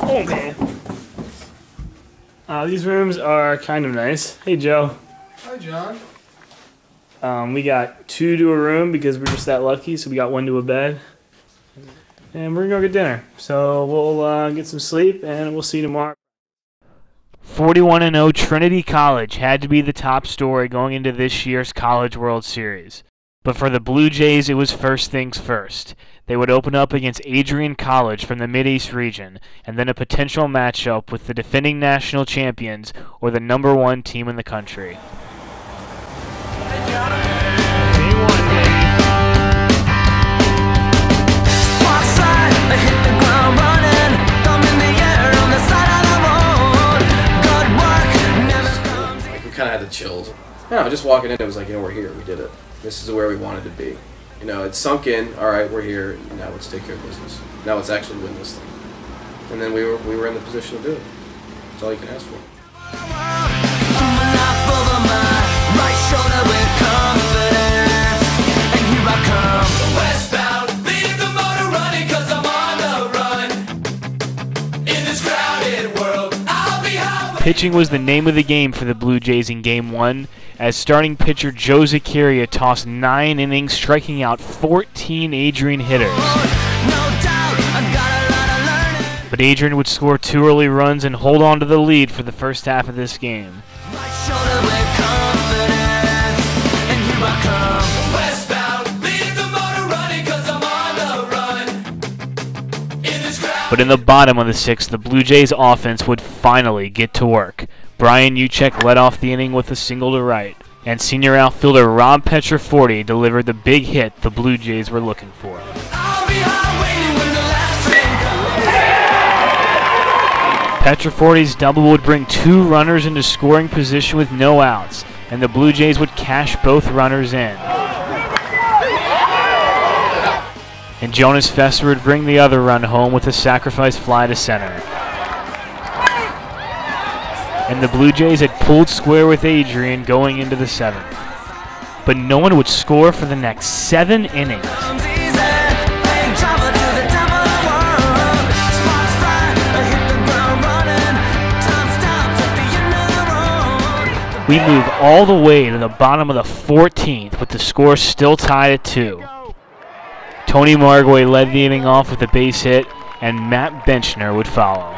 Oh, man. These rooms are kind of nice. Hey, Joe. Hi, John. We got 2 to a room because we're just that lucky, so we got 1 to a bed. And we're going to go get dinner. So we'll get some sleep, and we'll see you tomorrow. 41-0 Trinity College had to be the top story going into this year's College World Series. But for the Blue Jays, it was first things first. They would open up against Adrian College from the Mid-East region, and then a potential matchup with the defending national champions or the #1 team in the country. We kind of had the chills. No, just walking in, it was like, we're here, we did it. This is where we wanted to be. It sunk in. All right, we're here. Now let's take care of business. Now let's actually win this thing. And then we were in the position to do it. That's all you can ask for. Pitching was the name of the game for the Blue Jays in Game 1, as starting pitcher Joe Zaccaria tossed 9 innings, striking out 14 Adrian hitters. But Adrian would score 2 early runs and hold on to the lead for the first half of this game. But in the bottom of the 6th, the Blue Jays offense would finally get to work. Brian Uchek led off the inning with a single to right, and senior outfielder Rob Petroforte delivered the big hit the Blue Jays were looking for. Petroforte's double would bring 2 runners into scoring position with no outs, and the Blue Jays would cash both runners in. And Jonas Fesser would bring the other run home with a sacrifice fly to center. And the Blue Jays had pulled square with Adrian going into the 7th. But no one would score for the next 7 innings. We move all the way to the bottom of the 14th with the score still tied at 2. Tony Margoy led the inning off with a base hit, and Matt Benchner would follow.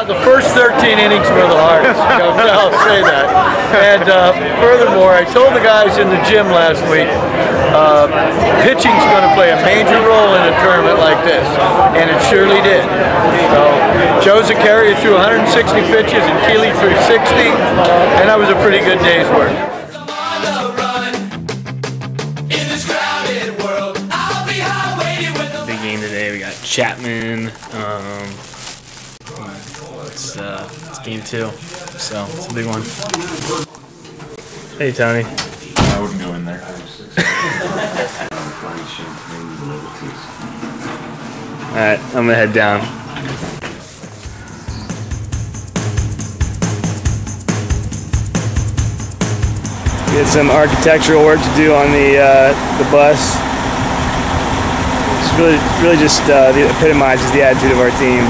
The first 13 innings were the hardest. I'll say that. And furthermore, I told the guys in the gym last week, pitching's going to play a major role in a tournament like this, and it surely did. So Joe Zaccaria threw 160 pitches and Keeley threw 60, and that was a pretty good day's work. Big game today. We got Chapman. It's game 2, so it's a big one. Hey, Tony. I wouldn't go in there. Alright, I'm gonna head down. We had some architectural work to do on the bus. It's really just epitomizes the attitude of our team.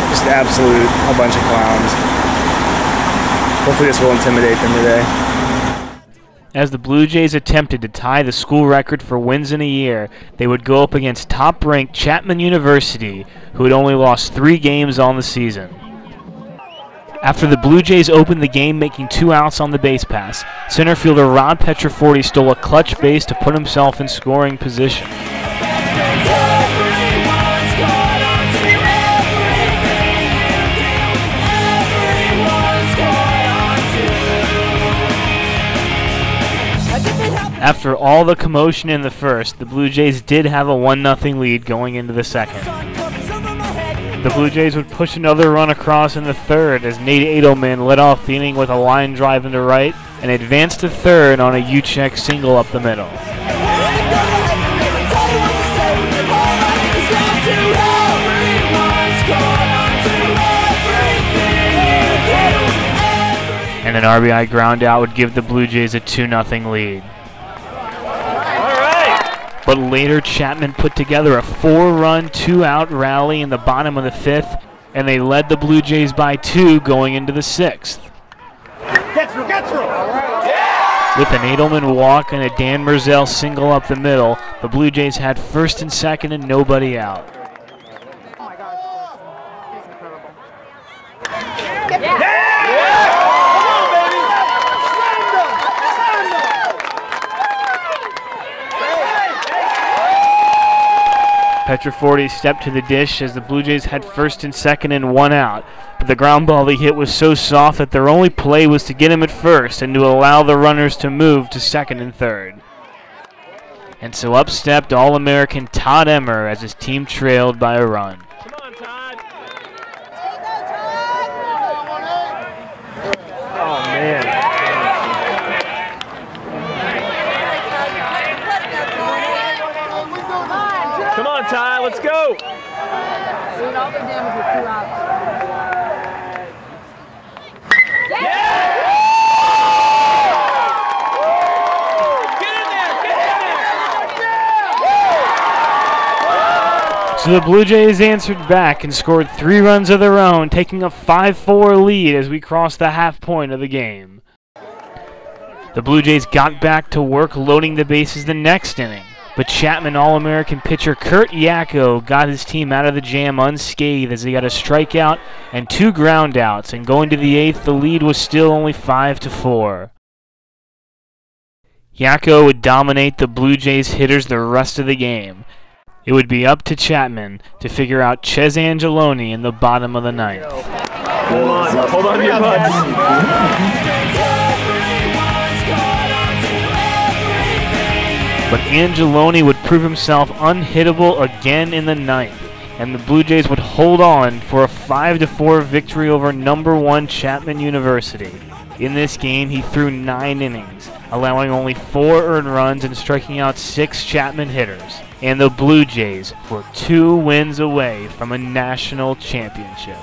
Just absolute a bunch of clowns. Hopefully this will intimidate them today. As the Blue Jays attempted to tie the school record for wins in a year, they would go up against top-ranked Chapman University, who had only lost 3 games on the season. After the Blue Jays opened the game making 2 outs on the base pass, center fielder Rob Petroforte stole a clutch base to put himself in scoring position. After all the commotion in the first, the Blue Jays did have a 1-0 lead going into the second. The Blue Jays would push another run across in the third as Nate Edelman led off the inning with a line drive into right and advanced to third on a U-check single up the middle. And an RBI ground out would give the Blue Jays a 2-0 lead. But later, Chapman put together a 4-run, 2-out rally in the bottom of the fifth, and they led the Blue Jays by 2 going into the sixth. Get through! With an Edelman walk and a Dan Merzell single up the middle, the Blue Jays had first and second and nobody out. Oh my God, he's incredible. Petroforte stepped to the dish as the Blue Jays had first and second and 1 out, but the ground ball he hit was so soft that their only play was to get him at first and to allow the runners to move to second and third. And so up stepped All-American Todd Emmer as his team trailed by a run. Come on, Todd. Oh, man. Come on, Ty, let's go. Dude, all the damage with 2 outs. So the Blue Jays answered back and scored 3 runs of their own, taking a 5-4 lead as we crossed the half point of the game. The Blue Jays got back to work loading the bases the next inning. But Chapman All-American pitcher Kurt Yako got his team out of the jam unscathed as he got a strikeout and 2 groundouts, and going to the 8th, the lead was still only 5-4. Yako would dominate the Blue Jays hitters the rest of the game. It would be up to Chapman to figure out Ches Angeloni in the bottom of the 9th. Hold on to your butts. But Angeloni would prove himself unhittable again in the 9th, and the Blue Jays would hold on for a 5-4 victory over #1 Chapman University. In this game, he threw 9 innings, allowing only 4 earned runs and striking out 6 Chapman hitters. And the Blue Jays were 2 wins away from a national championship.